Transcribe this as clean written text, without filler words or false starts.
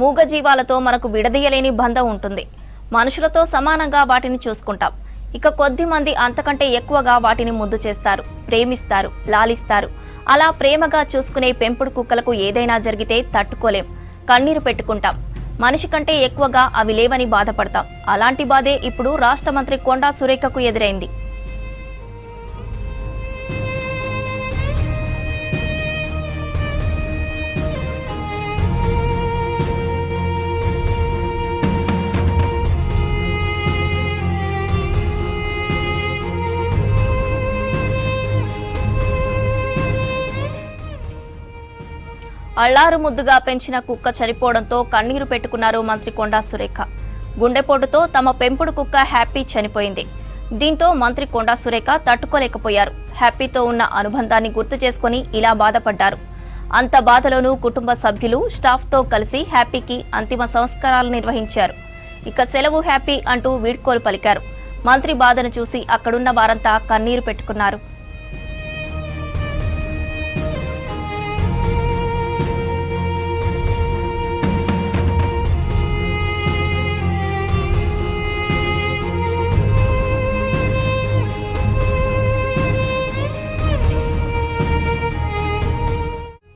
మూగజీవాలతో మనకు విడదీయలేని బంధం ఉంటుంది. మనుషులతో సమానంగా వాటిని చూసుకుంటాం. ఇక కొద్ది మంది అంతకంటే ఎక్కువగా వాటిని ముద్దు చేస్తారు, ప్రేమిస్తారు, లాలిస్తారు. అలా ప్రేమగా చూసుకునే పెంపుడు కుక్కలకు ఏదైనా జరిగితే తట్టుకోలేం, కన్నీరు పెట్టుకుంటాం. మనిషి కంటే ఎక్కువగా అవి లేవని బాధపడతాం. అలాంటి బాధే ఇప్పుడు రాష్ట్ర మంత్రి కొండా సురేఖకు ఎదురైంది. అళ్లారు ముద్దుగా పెంచిన కుక్క చనిపోవడంతో కన్నీరు పెట్టుకున్నారు మంత్రి కొండా సురేఖ. గుండెపోటుతో తమ పెంపుడు కుక్క హ్యాపీ చనిపోయింది. దీంతో మంత్రి కొండా సురేఖ తట్టుకోలేకపోయారు. హ్యాపీతో ఉన్న అనుబంధాన్ని గుర్తు చేసుకుని ఇలా బాధపడ్డారు. అంత బాధలోనూ కుటుంబ సభ్యులు స్టాఫ్తో కలిసి హ్యాపీకి అంతిమ సంస్కారాలు నిర్వహించారు. ఇక సెలవు హ్యాపీ అంటూ వీడ్కోలు పలికారు. మంత్రి బాధను చూసి అక్కడున్న వారంతా కన్నీరు పెట్టుకున్నారు.